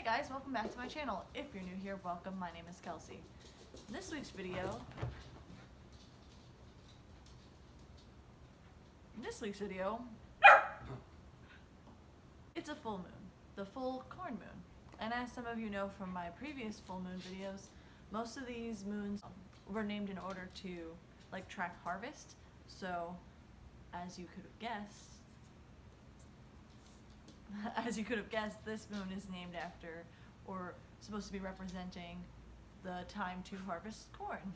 guys, welcome back to my channel. If you're new here, welcome. My name is Kelsey. In this week's video, it's a full moon, the full corn moon. And as some of you know from my previous full moon videos, most of these moons were named in order to track harvest. So, as you could have guessed, this moon is named after, or supposed to be representing, the time to harvest corn.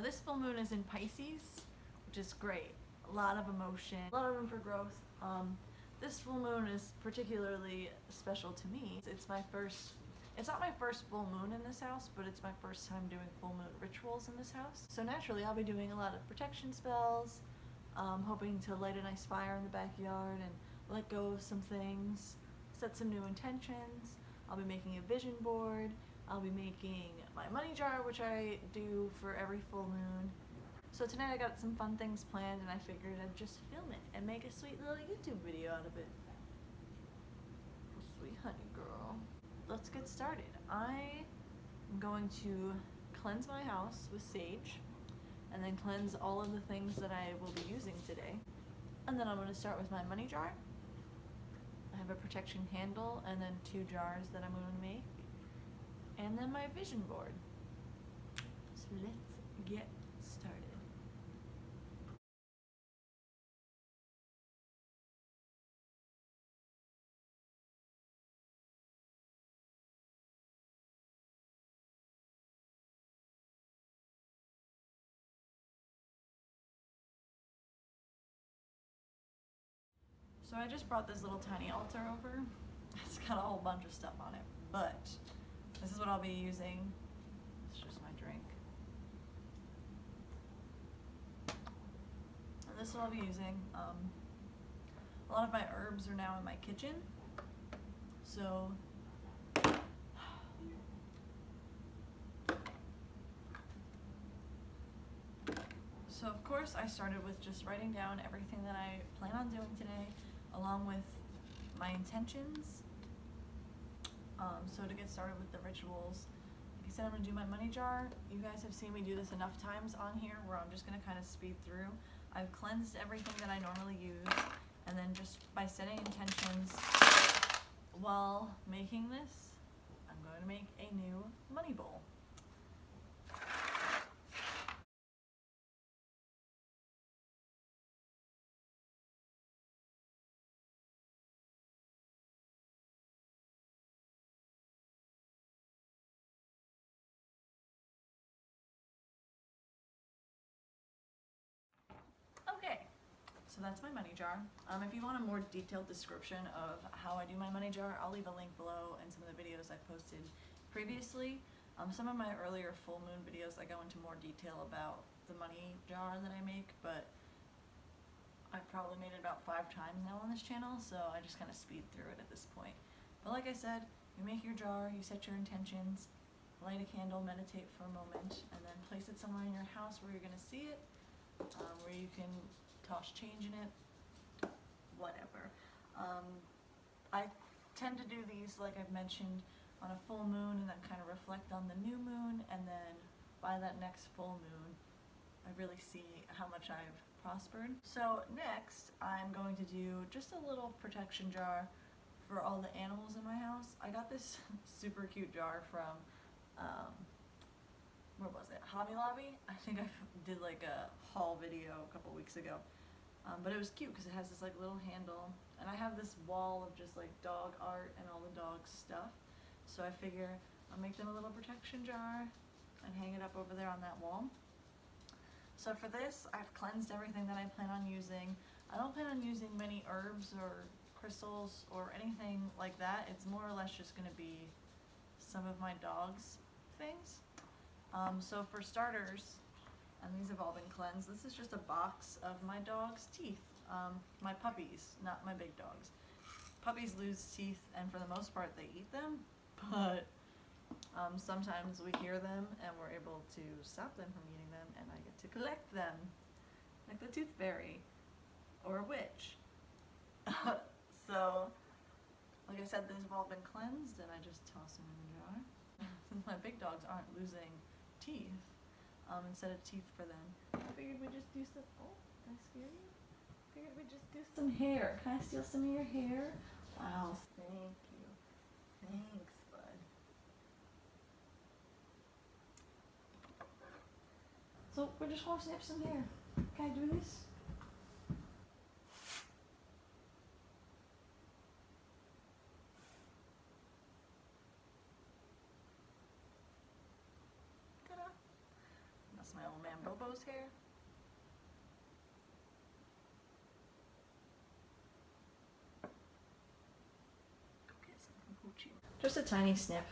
This full moon is in Pisces, which is great. A lot of emotion, a lot of room for growth. This full moon is particularly special to me. It's not my first full moon in this house, but it's my first time doing full moon rituals in this house. So naturally, I'll be doing a lot of protection spells, hoping to light a nice fire in the backyard and let go of some things, set some new intentions. I'll be making a vision board. I'll be making my money jar, which I do for every full moon. So tonight I got some fun things planned, and I figured I'd just film it and make a sweet little YouTube video out of it. Sweet honey girl. Let's get started. I am going to cleanse my house with sage, and then cleanse all of the things that I will be using today. And then I'm going to start with my money jar. I have a protection handle and then 2 jars that I'm going to make. And then my vision board. So let's get started. So I just brought this little tiny altar over. It's got a whole bunch of stuff on it, but this is what I'll be using. It's just my drink. And this is what I'll be using. A lot of my herbs are now in my kitchen. So of course I started with just writing down everything that I plan on doing today, along with my intentions. So to get started with the rituals, like I said, I'm going to do my money jar. You guys have seen me do this enough times on here where I'm just going to kind of speed through. I've cleansed everything that I normally use, and then just by setting intentions while making this, I'm going to make a new money bowl. So that's my money jar. If you want a more detailed description of how I do my money jar, I'll leave a link below in some of the videos I've posted previously. Some of my earlier full moon videos, I go into more detail about the money jar that I make, but I've probably made it about 5 times now on this channel, so I just kind of speed through it at this point. But like I said, you make your jar, you set your intentions, light a candle, meditate for a moment, and then place it somewhere in your house where you're going to see it, where you can toss change in it, whatever. I tend to do these, like I've mentioned, on a full moon, and then kind of reflect on the new moon, and then by that next full moon I really see how much I've prospered. So next I'm going to do just a little protection jar for all the animals in my house. I got this super cute jar from where was it? Hobby Lobby? I think I did like a haul video a couple weeks ago. But it was cute because it has this little handle, and I have this wall of just dog art and all the dog stuff. So I figure I'll make them a little protection jar and hang it up over there on that wall. So for this, I've cleansed everything that I plan on using. I don't plan on using many herbs or crystals or anything like that. It's more or less just going to be some of my dog's things. So for starters, and these have all been cleansed, this is just a box of my dog's teeth. My puppies, not my big dogs. Puppies lose teeth, and for the most part they eat them, but sometimes we hear them and we're able to stop them from eating them, and I get to collect them, like the tooth fairy or a witch. So Like I said, these have all been cleansed, and I just toss them in the jar. Since my big dogs aren't losing teeth, instead of teeth for them, I figured we'd just do some. Oh, did I scare you? Figured we'd just do some hair. Can I steal some of your hair? Wow, thank you. Thanks, bud. So we're just gonna snip some hair. Can I do this? Ta-da. That's my old man Bobo's hair. Go get some from Poochie. Just a tiny snip.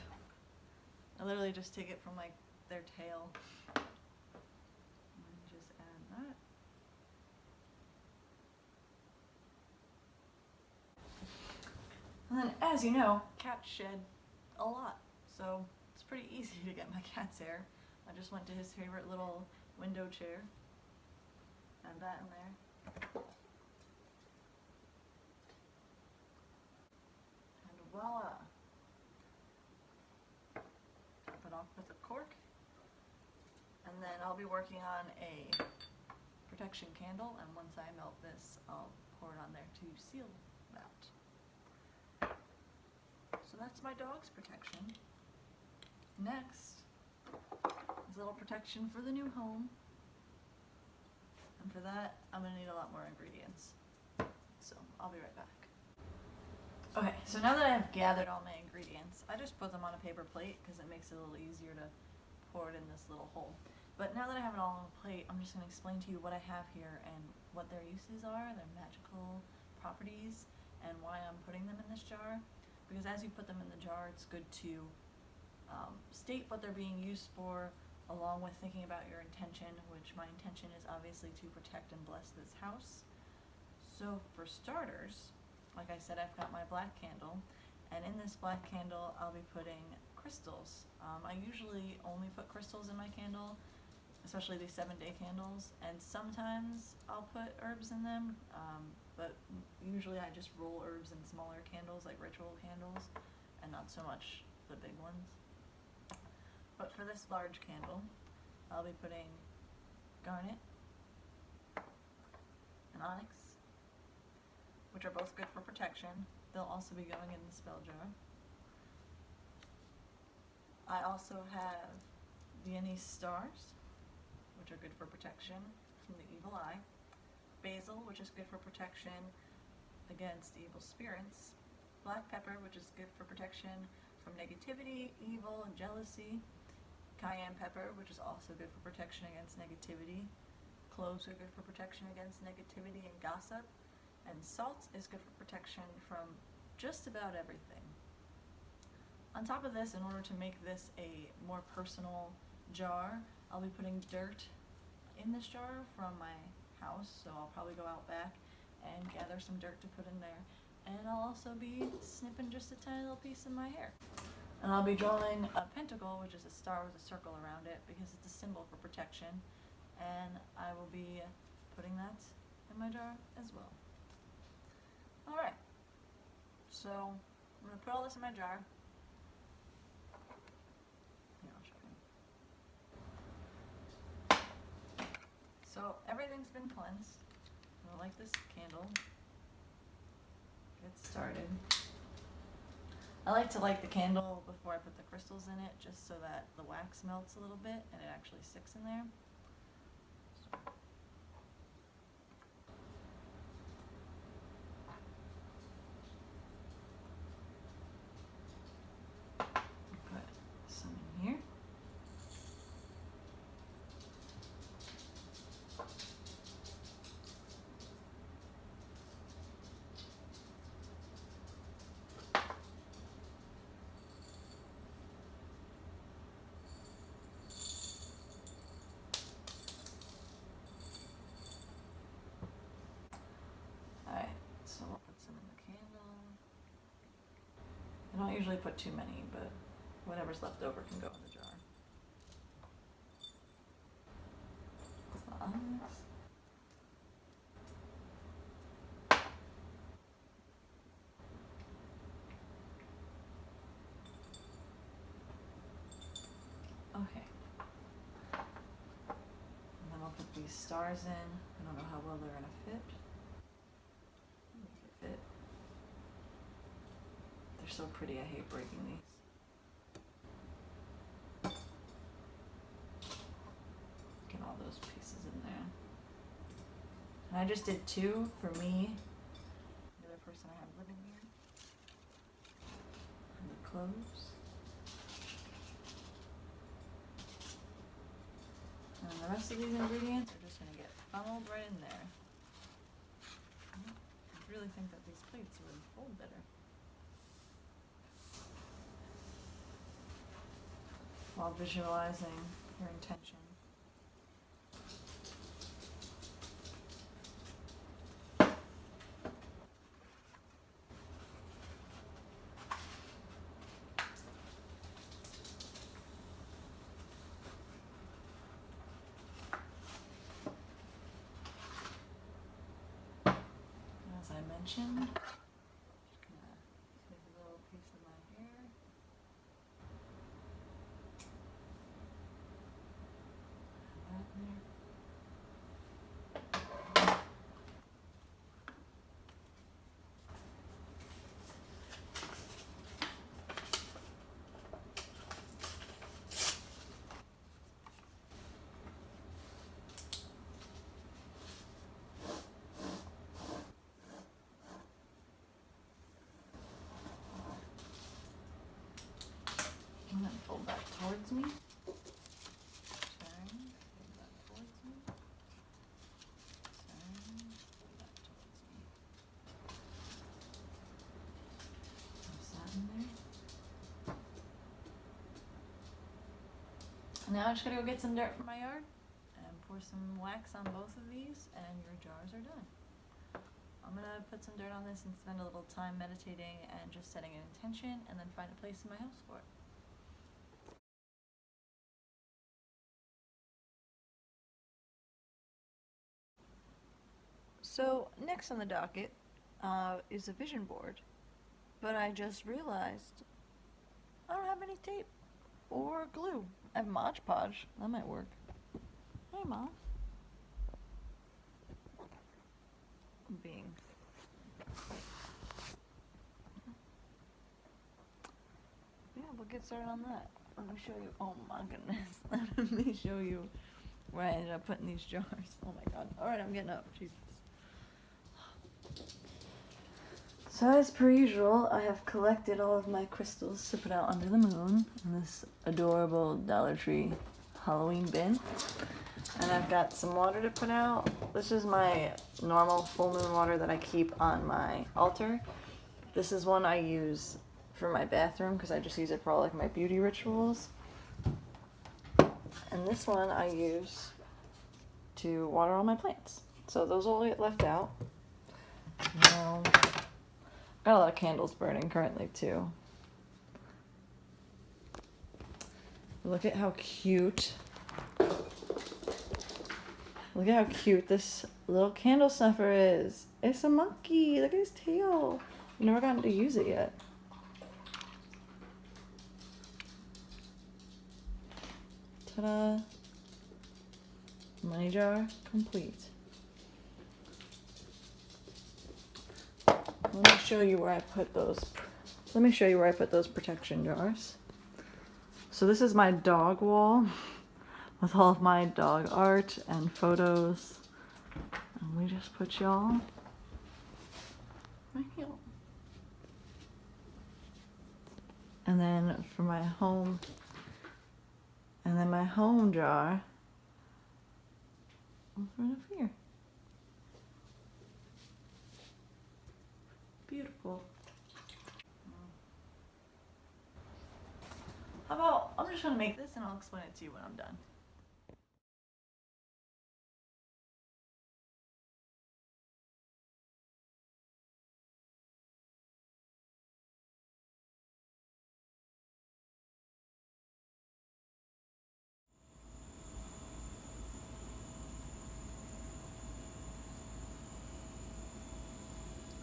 I literally just take it from like their tail. And just add that. And then, as you know, cats shed a lot, so it's pretty easy to get my cat's hair. I just went to his favorite little window chair, add that in there, and voila! Top it off with a cork, and then I'll be working on a protection candle, and once I melt this, I'll pour it on there to seal that. So that's my dog's protection. Next is a little protection for the new home. And for that, I'm gonna need a lot more ingredients. So I'll be right back. Okay, so now that I have gathered all my ingredients, I just put them on a paper plate because it makes it a little easier to pour it in this little hole. But now that I have it all on a plate, I'm just gonna explain to you what I have here and what their uses are, their magical properties, and why I'm putting them in this jar. Because as you put them in the jar, it's good to state what they're being used for, along with thinking about your intention, which my intention is obviously to protect and bless this house. So for starters, like I said, I've got my black candle, and in this black candle I'll be putting crystals. I usually only put crystals in my candle, especially these 7-day candles, and sometimes I'll put herbs in them, but usually I just roll herbs in smaller candles, like ritual candles, and not so much the big ones. But for this large candle, I'll be putting garnet and onyx, which are both good for protection. They'll also be going in the spell jar. I also have Viennese stars, which are good for protection from the evil eye. Basil, which is good for protection against evil spirits. Black pepper, which is good for protection from negativity, evil, and jealousy. Cayenne pepper, which is also good for protection against negativity. Cloves are good for protection against negativity and gossip. And salt is good for protection from just about everything. On top of this, in order to make this a more personal jar, I'll be putting dirt in this jar from my house, so I'll probably go out back and gather some dirt to put in there. And I'll also be snipping just a tiny little piece of my hair. And I'll be drawing a pentacle, which is a star with a circle around it, because it's a symbol for protection. And I will be putting that in my jar as well. Alright, so I'm going to put all this in my jar. Here, I'll show you. So everything's been cleansed. I'm going to light this candle. Get started. I like to light the candle before I put the crystals in it, just so that the wax melts a little bit and it actually sticks in there. Put some in here. Alright, so we'll put some in the candle. I don't usually put too many, but whatever's left over can go in the jar. It's the onyx. stars in. I don't know how well they're gonna fit. Make it fit. They're so pretty, I hate breaking these. Get all those pieces in there. And I just did 2 for me, the other person I have living here. And the clothes. And the rest of these ingredients are just gonna get funneled right in there. I really think that these plates would hold better. While visualizing your intention. As I mentioned, just gonna take a little piece of my hair. That in there. And then fold that towards me. Turn, fold that towards me. Turn, fold that towards me. Toss that in there. Now I just gotta go get some dirt from my yard and pour some wax on both of these, and your jars are done. I'm gonna put some dirt on this and spend a little time meditating and just setting an intention, and then find a place in my house for it. So next on the docket is a vision board, but I just realized I don't have any tape or glue. I have Mod Podge. That might work. Hey, Mom. Being. Yeah, we'll get started on that. Let me show you. Oh my goodness. Let me show you where I ended up putting these jars. Oh my god. Alright, I'm getting up. Jesus. So as per usual, I have collected all of my crystals to put out under the moon in this adorable Dollar Tree Halloween bin. And I've got some water to put out. This is my normal full moon water that I keep on my altar. This is one I use for my bathroom because I just use it for all like my beauty rituals. And this one I use to water all my plants. So those will get left out. Now, got a lot of candles burning currently too. Look at how cute. Look at how cute this little candle snuffer is. It's a monkey. Look at his tail. I've never gotten to use it yet. Ta-da. Money jar complete. Let me show you where I put those. Let me show you where I put those protection jars. So this is my dog wall with all of my dog art and photos. And we just put y'all right here. And then for my home, and then my home jar, right up here. Beautiful. How about, I'm just gonna make this and I'll explain it to you when I'm done.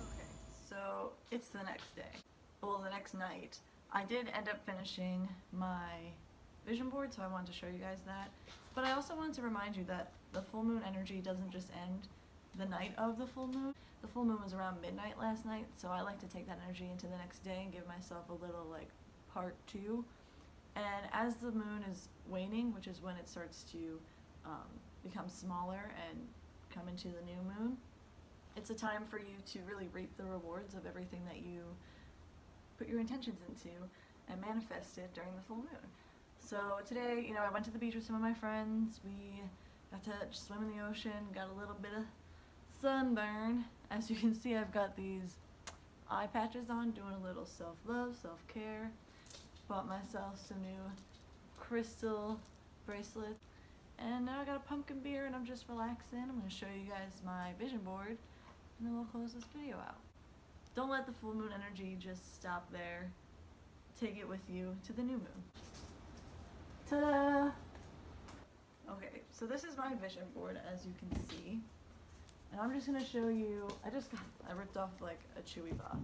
Okay, so it's the next day. Well, the next night. I did end up finishing my vision board, so I wanted to show you guys that. But I also wanted to remind you that the full moon energy doesn't just end the night of the full moon. The full moon was around midnight last night, so I like to take that energy into the next day and give myself a little like part 2. And as the moon is waning, which is when it starts to become smaller and come into the new moon, it's a time for you to really reap the rewards of everything that you put your intentions into and manifested during the full moon. So today, you know, I went to the beach with some of my friends. We got to swim in the ocean, got a little bit of sunburn. As you can see, I've got these eye patches on, doing a little self-love, self-care. Bought myself some new crystal bracelets. And now I got a pumpkin beer and I'm just relaxing. I'm going to show you guys my vision board and then we'll close this video out. Don't let the full moon energy just stop there. Take it with you to the new moon. Ta-da! Okay, so this is my vision board, as you can see. And I'm just going to show you, I ripped off like a Chewy box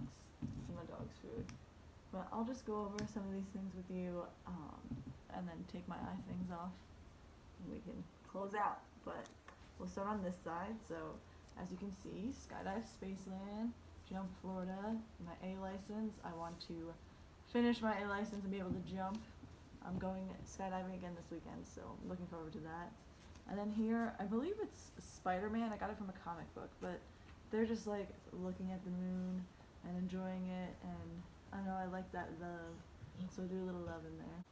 from my dog's food. But I'll just go over some of these things with you and then take my eye things off and we can close out. But we'll start on this side. So as you can see, Skydive Spaceland, Jump Florida, my A license. I want to finish my A license and be able to jump. I'm going skydiving again this weekend, so I'm looking forward to that. And then here, I believe it's Spider-Man. I got it from a comic book, but they're just like looking at the moon and enjoying it, and I know I like that love, so do a little love in there.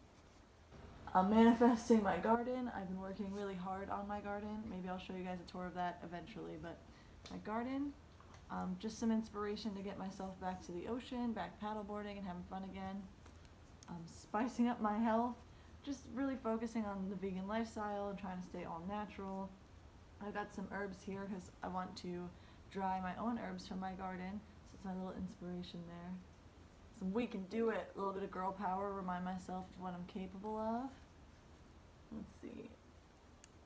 I'm manifesting my garden. I've been working really hard on my garden. Maybe I'll show you guys a tour of that eventually, but my garden, just some inspiration to get myself back to the ocean, back paddleboarding and having fun again. Spicing up my health, just really focusing on the vegan lifestyle and trying to stay all natural. I've got some herbs here because I want to dry my own herbs from my garden, so it's my little inspiration there. Some we can do it, a little bit of girl power, remind myself of what I'm capable of. Let's see,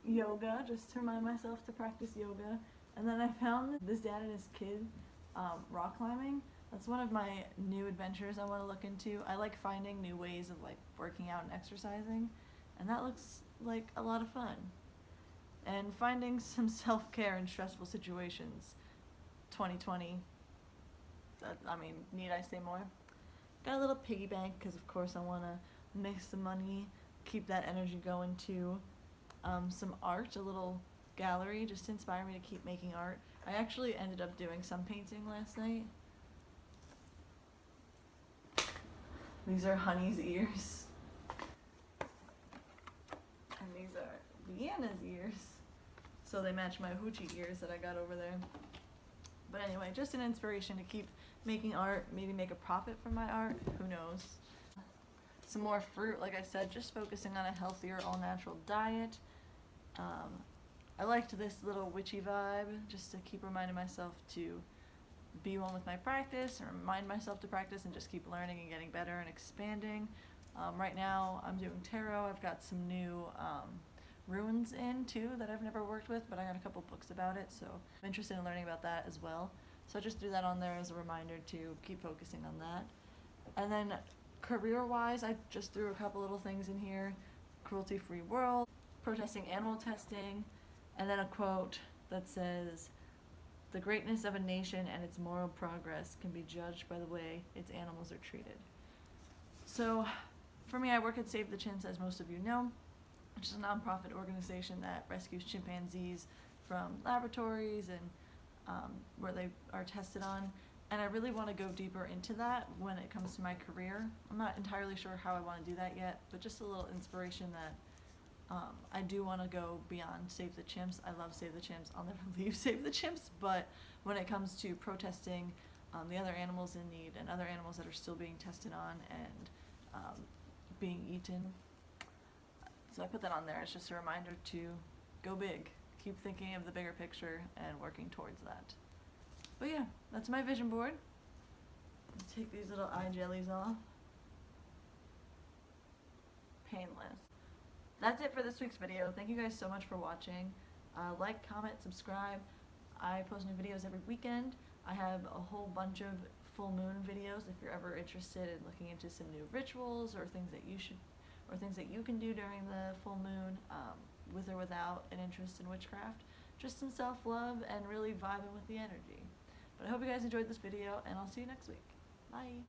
yoga, just to remind myself to practice yoga. And then I found this dad and his kid rock climbing. That's one of my new adventures I want to look into. I like finding new ways of like working out and exercising, and that looks like a lot of fun. And finding some self-care in stressful situations. 2020, I mean, need I say more? Got a little piggy bank because of course I want to make some money, keep that energy going too. Some art, a little gallery just to inspire me to keep making art. I actually ended up doing some painting last night. These are Honey's ears. And these are Vienna's ears. So they match my hoochie ears that I got over there. But anyway, just an inspiration to keep making art, maybe make a profit from my art, who knows. Some more fruit, like I said, just focusing on a healthier, all-natural diet. I liked this little witchy vibe, just to keep reminding myself to be one with my practice, and remind myself to practice and just keep learning and getting better and expanding. Right now I'm doing tarot. I've got some new runes in too that I've never worked with, but I got a couple books about it, so I'm interested in learning about that as well. So I just threw that on there as a reminder to keep focusing on that. And then career-wise, I just threw a couple little things in here. Cruelty-free world, protesting animal testing, and then a quote that says, "The greatness of a nation and its moral progress can be judged by the way its animals are treated." So for me, I work at Save the Chimps, as most of you know, which is a nonprofit organization that rescues chimpanzees from laboratories and where they are tested on. And I really want to go deeper into that when it comes to my career. I'm not entirely sure how I want to do that yet, but just a little inspiration that I do want to go beyond Save the Chimps. I love Save the Chimps. I'll never leave Save the Chimps, but when it comes to protesting the other animals in need and other animals that are still being tested on and being eaten. So I put that on there. It's just a reminder to go big. Keep thinking of the bigger picture and working towards that. But yeah, that's my vision board. Take these little eye jellies off. Painless. That's it for this week's video. Thank you guys so much for watching. Like, comment, subscribe. I post new videos every weekend. I have a whole bunch of full moon videos if you're ever interested in looking into some new rituals or things that you should or things that you can do during the full moon, with or without an interest in witchcraft, just some self-love and really vibing with the energy. But I hope you guys enjoyed this video, and I'll see you next week. Bye!